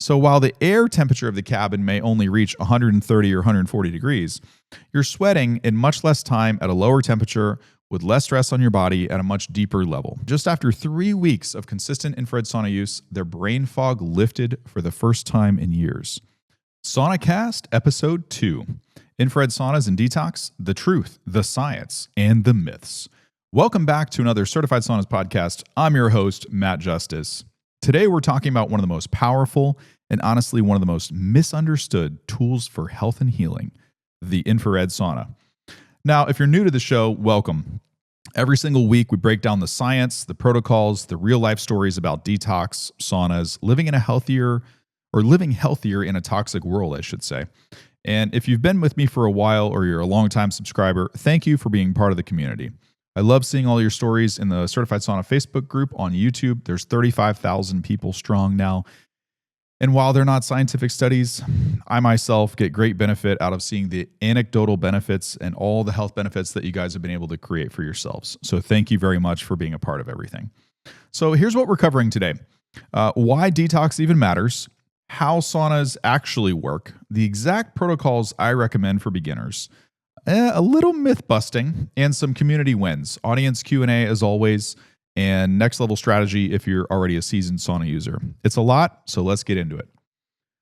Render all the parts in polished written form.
So while the air temperature of the cabin may only reach 130 or 140 degrees, you're sweating in much less time at a lower temperature with less stress on your body at a much deeper level. Just after 3 weeks of consistent infrared sauna use, their brain fog lifted for the first time in years. SaunaCast Ep.2. Infrared saunas and detox, the truth, the science, and the myths. Welcome back to another Certified Saunas podcast. I'm your host, Matt Justice. Today we're talking about one of the most powerful and honestly one of the most misunderstood tools for health and healing, the infrared sauna. Now, if you're new to the show, welcome. Every single week we break down the science, the protocols, the real life stories about detox, saunas, living healthier in a toxic world, I should say. And if you've been with me for a while or you're a longtime subscriber, thank you for being part of the community. I love seeing all your stories in the Certified Sauna Facebook group on YouTube. There's 35,000 people strong now. And while they're not scientific studies, I myself get great benefit out of seeing the anecdotal benefits and all the health benefits that you guys have been able to create for yourselves. So thank you very much for being a part of everything. So here's what we're covering today. Why detox even matters, how saunas actually work, the exact protocols I recommend for beginners, a little myth busting, and some community wins, audience Q&A as always, and next level strategy if you're already a seasoned sauna user. It's a lot, so let's get into it.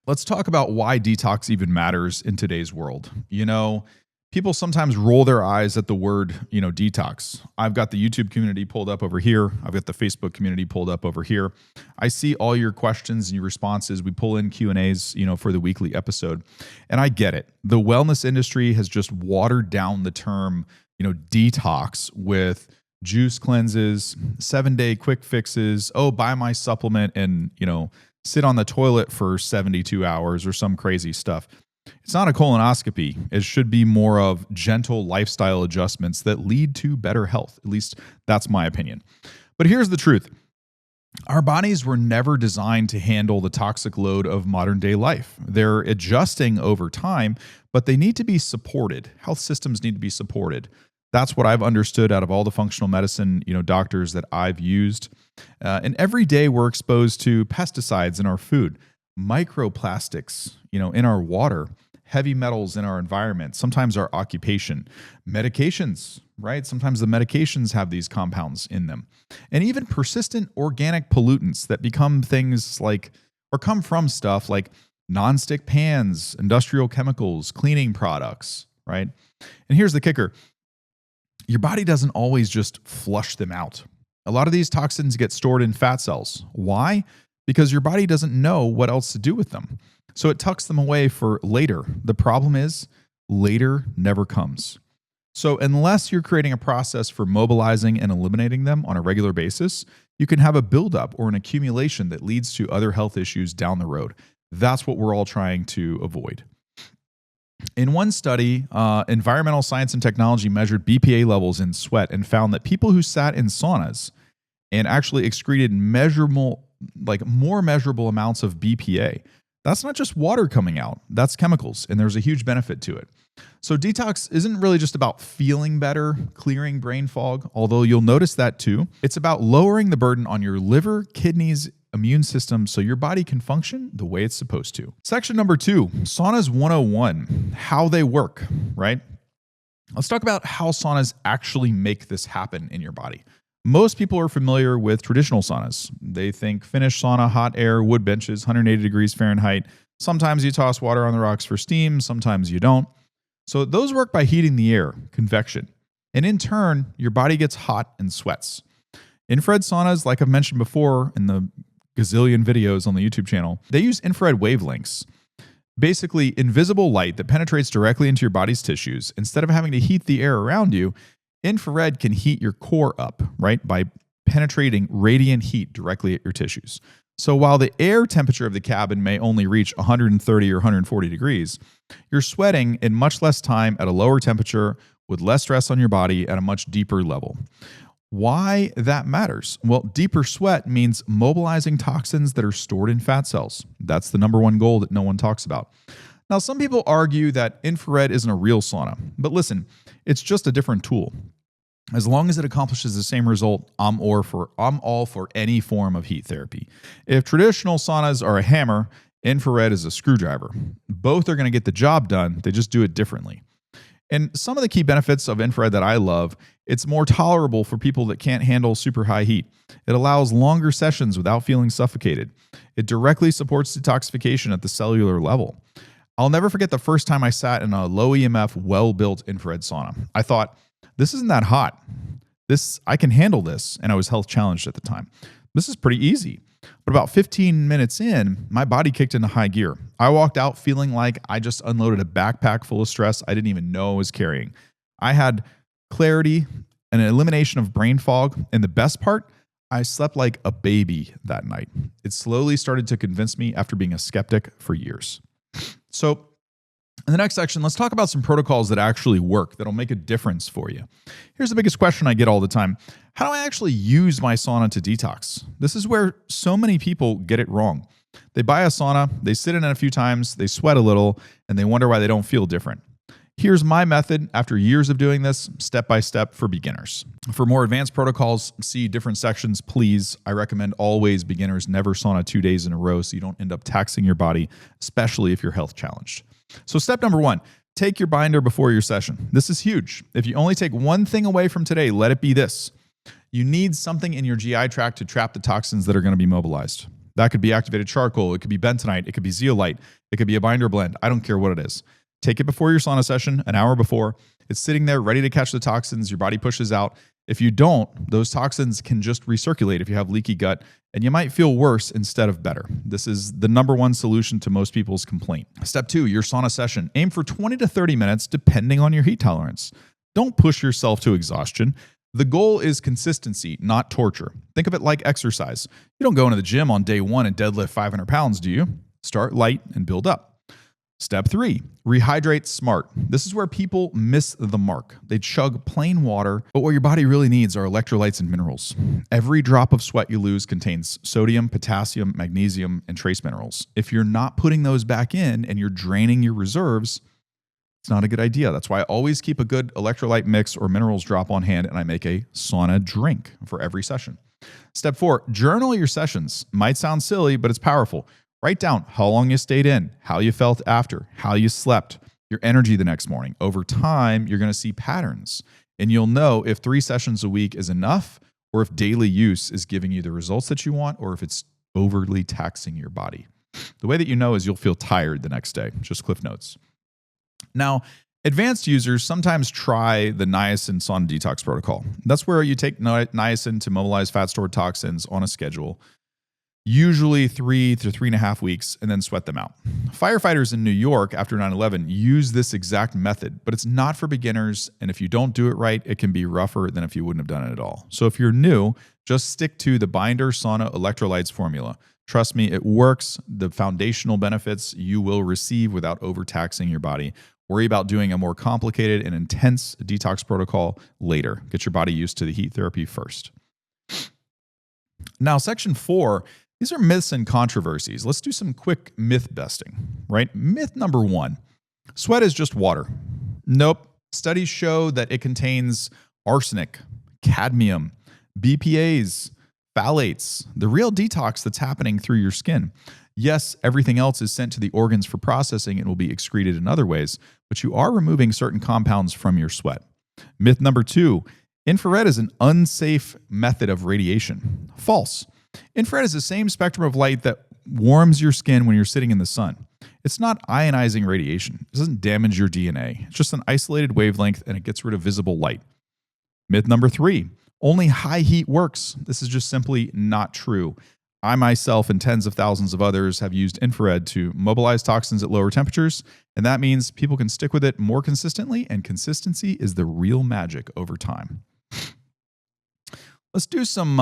Let's talk about why detox even matters in today's world. You know, people sometimes roll their eyes at the word, detox. I've got the YouTube community pulled up over here. I've got the Facebook community pulled up over here. I see all your questions and your responses. We pull in Q&As, for the weekly episode. And I get it. The wellness industry has just watered down the term, detox with juice cleanses, 7-day quick fixes. Oh, buy my supplement and, sit on the toilet for 72 hours or some crazy stuff. It's not a colonoscopy. It should be more of gentle lifestyle adjustments that lead to better health. At least that's my opinion. But here's the truth. Our bodies were never designed to handle the toxic load of modern day life. They're adjusting over time, but they need to be supported. Health systems need to be supported. That's what I've understood out of all the functional medicine, doctors that I've used. And every day we're exposed to pesticides in our food, microplastics, in our water, heavy metals in our environment, sometimes our occupation, medications, right? Sometimes the medications have these compounds in them, and even persistent organic pollutants that become things like, or come from stuff like nonstick pans, industrial chemicals, cleaning products, right? And here's the kicker. Your body doesn't always just flush them out. A lot of these toxins get stored in fat cells. Why? Because your body doesn't know what else to do with them. So it tucks them away for later. The problem is later never comes. So unless you're creating a process for mobilizing and eliminating them on a regular basis, you can have a buildup or an accumulation that leads to other health issues down the road. That's what we're all trying to avoid. In one study, Environmental Science and Technology measured BPA levels in sweat and found that people who sat in saunas and actually excreted more measurable amounts of BPA. That's not just water coming out, that's chemicals, and there's a huge benefit to it. So detox isn't really just about feeling better, clearing brain fog, although you'll notice that too. It's about lowering the burden on your liver, kidneys, immune system so your body can function the way it's supposed to. Section number 2, Saunas 101, how they work, right? Let's talk about how saunas actually make this happen in your body. Most people are familiar with traditional saunas. They think Finnish sauna, hot air, wood benches, 180 degrees Fahrenheit. Sometimes you toss water on the rocks for steam, sometimes you don't. So those work by heating the air, convection. And in turn, your body gets hot and sweats. Infrared saunas, like I've mentioned before in the gazillion videos on the YouTube channel, they use infrared wavelengths. Basically, invisible light that penetrates directly into your body's tissues. Instead of having to heat the air around you, infrared can heat your core up, right, by penetrating radiant heat directly at your tissues. So while the air temperature of the cabin may only reach 130 or 140 degrees, you're sweating in much less time at a lower temperature with less stress on your body at a much deeper level. Why that matters? Well, deeper sweat means mobilizing toxins that are stored in fat cells. That's the number one goal that no one talks about. Now, some people argue that infrared isn't a real sauna, but listen, it's just a different tool. As long as it accomplishes the same result, I'm all for any form of heat therapy. If traditional saunas are a hammer Infrared is a screwdriver. Both are going to get the job done. They just do it differently. And some of the key benefits of infrared that I love, it's more tolerable for people that can't handle super high heat. It allows longer sessions without feeling suffocated. It directly supports detoxification at the cellular level. I'll never forget the first time I sat in a low EMF, well-built infrared sauna. I thought, this isn't that hot. I can handle this, and I was health challenged at the time. This is pretty easy. But about 15 minutes in, my body kicked into high gear. I walked out feeling like I just unloaded a backpack full of stress I didn't even know I was carrying. I had clarity and an elimination of brain fog. And the best part, I slept like a baby that night. It slowly started to convince me after being a skeptic for years. So in the next section, let's talk about some protocols that actually work, that'll make a difference for you. Here's the biggest question I get all the time. How do I actually use my sauna to detox? This is where so many people get it wrong. They buy a sauna, they sit in it a few times, they sweat a little, and they wonder why they don't feel different. Here's my method after years of doing this, step by step for beginners. For more advanced protocols, see different sections, please. I recommend always beginners never sauna 2 days in a row so you don't end up taxing your body, especially if you're health challenged. So step number 1, take your binder before your session. This is huge. If you only take one thing away from today, let it be this. You need something in your GI tract to trap the toxins that are going to be mobilized. That could be activated charcoal. It could be bentonite. It could be zeolite. It could be a binder blend. I don't care what it is. Take it before your sauna session, an hour before. It's sitting there ready to catch the toxins. Your body pushes out. If you don't, those toxins can just recirculate if you have leaky gut, and you might feel worse instead of better. This is the number one solution to most people's complaint. Step 2, your sauna session. Aim for 20 to 30 minutes depending on your heat tolerance. Don't push yourself to exhaustion. The goal is consistency, not torture. Think of it like exercise. You don't go into the gym on day 1 and deadlift 500 pounds, do you? Start light and build up. Step 3, rehydrate smart. This is where people miss the mark. They chug plain water, but what your body really needs are electrolytes and minerals. Every drop of sweat you lose contains sodium, potassium, magnesium, and trace minerals. If you're not putting those back in and you're draining your reserves, it's not a good idea. That's why I always keep a good electrolyte mix or minerals drop on hand, and I make a sauna drink for every session. Step 4, journal your sessions. Might sound silly, but it's powerful. Write down how long you stayed in, how you felt after, how you slept, your energy the next morning. Over time, you're going to see patterns, and you'll know if 3 sessions a week is enough or if daily use is giving you the results that you want or if it's overly taxing your body. The way that you know is you'll feel tired the next day. Just Cliff Notes. Now, advanced users sometimes try the niacin sauna detox protocol. That's where you take niacin to mobilize fat-stored toxins on a schedule, usually 3 to 3.5 weeks, and then sweat them out. Firefighters in New York after 9/11 use this exact method, but it's not for beginners, and if you don't do it right, it can be rougher than if you wouldn't have done it at all. So if you're new, just stick to the binder sauna electrolytes formula. Trust me, it works. The foundational benefits you will receive without overtaxing your body. Worry about doing a more complicated and intense detox protocol later. Get your body used to the heat therapy first. Now, section 4, these are myths and controversies. Let's do some quick myth busting, right? Myth number 1, sweat is just water. Nope. Studies show that it contains arsenic, cadmium, BPAs, phthalates, the real detox that's happening through your skin. Yes, everything else is sent to the organs for processing and will be excreted in other ways, but you are removing certain compounds from your sweat. Myth number 2, infrared is an unsafe method of radiation. False. Infrared is the same spectrum of light that warms your skin when you're sitting in the sun. It's not ionizing radiation. It doesn't damage your DNA. It's just an isolated wavelength and it gets rid of visible light. Myth number 3, only high heat works. This is just simply not true. I myself and tens of thousands of others have used infrared to mobilize toxins at lower temperatures, and that means people can stick with it more consistently, and consistency is the real magic over time. Let's do some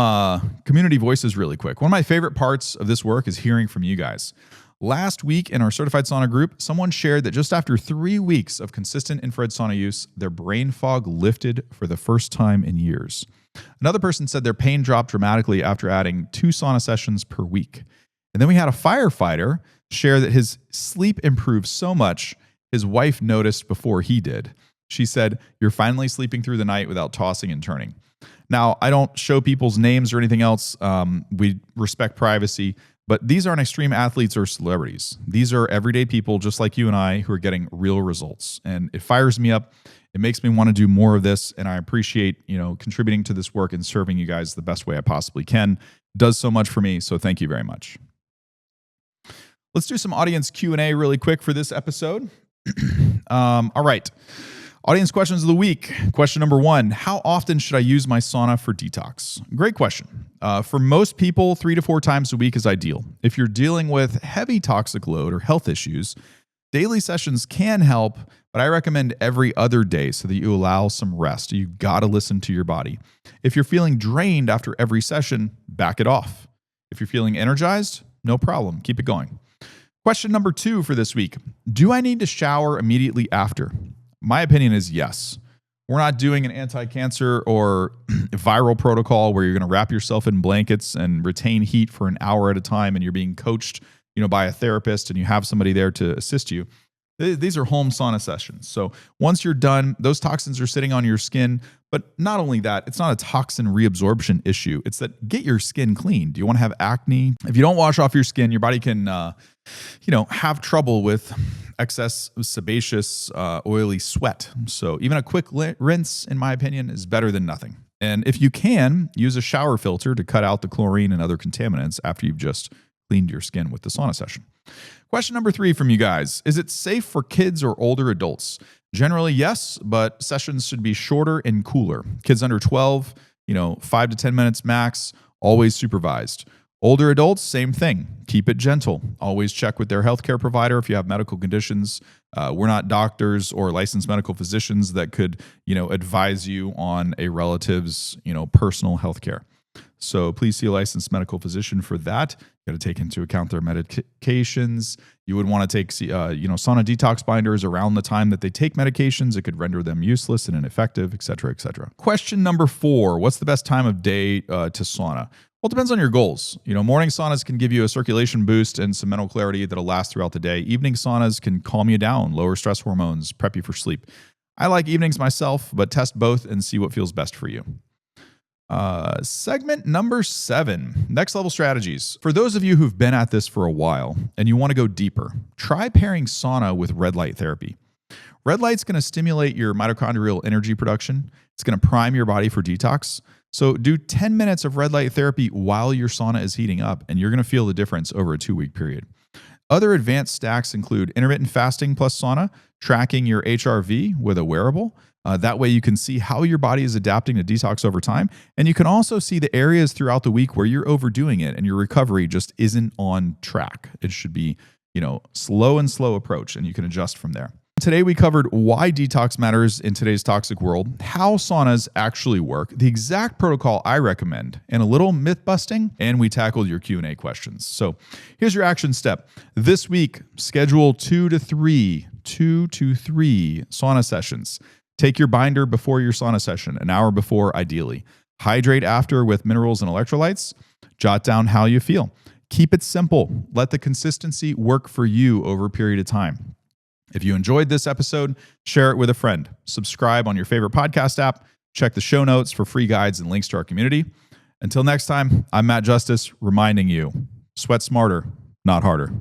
community voices really quick. One of my favorite parts of this work is hearing from you guys. Last week in our Certified Sauna group, someone shared that just after 3 weeks of consistent infrared sauna use, their brain fog lifted for the first time in years. Another person said their pain dropped dramatically after adding 2 sauna sessions per week. And then we had a firefighter share that his sleep improved so much, his wife noticed before he did. She said, "You're finally sleeping through the night without tossing and turning." Now, I don't show people's names or anything else. We respect privacy, But these aren't extreme athletes or celebrities. These are everyday people just like you and I who are getting real results. And it fires me up. It makes me want to do more of this. And I appreciate, contributing to this work and serving you guys the best way I possibly can. It does so much for me. So thank you very much. Let's do some audience Q&A really quick for this episode. All right. Audience questions of the week. Question number 1, how often should I use my sauna for detox? Great question. For most people, 3 to 4 times a week is ideal. If you're dealing with heavy toxic load or health issues, daily sessions can help, but I recommend every other day so that you allow some rest. You've got to listen to your body. If you're feeling drained after every session, back it off. If you're feeling energized, no problem. Keep it going. Question number 2 for this week. Do I need to shower immediately after? My opinion is yes. We're not doing an anti-cancer or viral protocol where you're going to wrap yourself in blankets and retain heat for an hour at a time and you're being coached, by a therapist and you have somebody there to assist you. These are home sauna sessions. So once you're done, those toxins are sitting on your skin. But not only that, it's not a toxin reabsorption issue. It's that get your skin clean. Do you want to have acne? If you don't wash off your skin, your body can, have trouble with excess sebaceous, oily sweat. So even a quick rinse, in my opinion, is better than nothing. And if you can, use a shower filter to cut out the chlorine and other contaminants after you've just cleaned your skin with the sauna session. Question number 3 from you guys. Is it safe for kids or older adults? Generally, yes, but sessions should be shorter and cooler. Kids under 12, 5 to 10 minutes max, always supervised. Older adults, same thing. Keep it gentle. Always check with their healthcare provider if you have medical conditions. We're not doctors or licensed medical physicians that could, advise you on a relative's, personal healthcare. So please see a licensed medical physician for that. You got to take into account their medications. You would want to take, sauna detox binders around the time that they take medications. It could render them useless and ineffective, et cetera, et cetera. Question number 4, what's the best time of day to sauna? Well, it depends on your goals. Morning saunas can give you a circulation boost and some mental clarity that'll last throughout the day. Evening saunas can calm you down, lower stress hormones, prep you for sleep. I like evenings myself, but test both and see what feels best for you. Segment number 7, next level strategies. For those of you who've been at this for a while and you want to go deeper, try pairing sauna with red light therapy. Red light's going to stimulate your mitochondrial energy production. It's going to prime your body for detox. So do 10 minutes of red light therapy while your sauna is heating up, and you're going to feel the difference over a 2-week period. Other advanced stacks include intermittent fasting plus sauna, tracking your HRV with a wearable. That way you can see how your body is adapting to detox over time. And you can also see the areas throughout the week where you're overdoing it and your recovery just isn't on track. It should be, slow approach, and you can adjust from there. Today we covered why detox matters in today's toxic world, how saunas actually work, the exact protocol I recommend, and a little myth busting, and we tackled your Q&A questions. So here's your action step. This week, schedule 2 to 3 sauna sessions. Take your binder before your sauna session, an hour before ideally. Hydrate after with minerals and electrolytes. Jot down how you feel. Keep it simple. Let the consistency work for you over a period of time. If you enjoyed this episode, share it with a friend. Subscribe on your favorite podcast app. Check the show notes for free guides and links to our community. Until next time, I'm Matt Justice, reminding you, sweat smarter, not harder.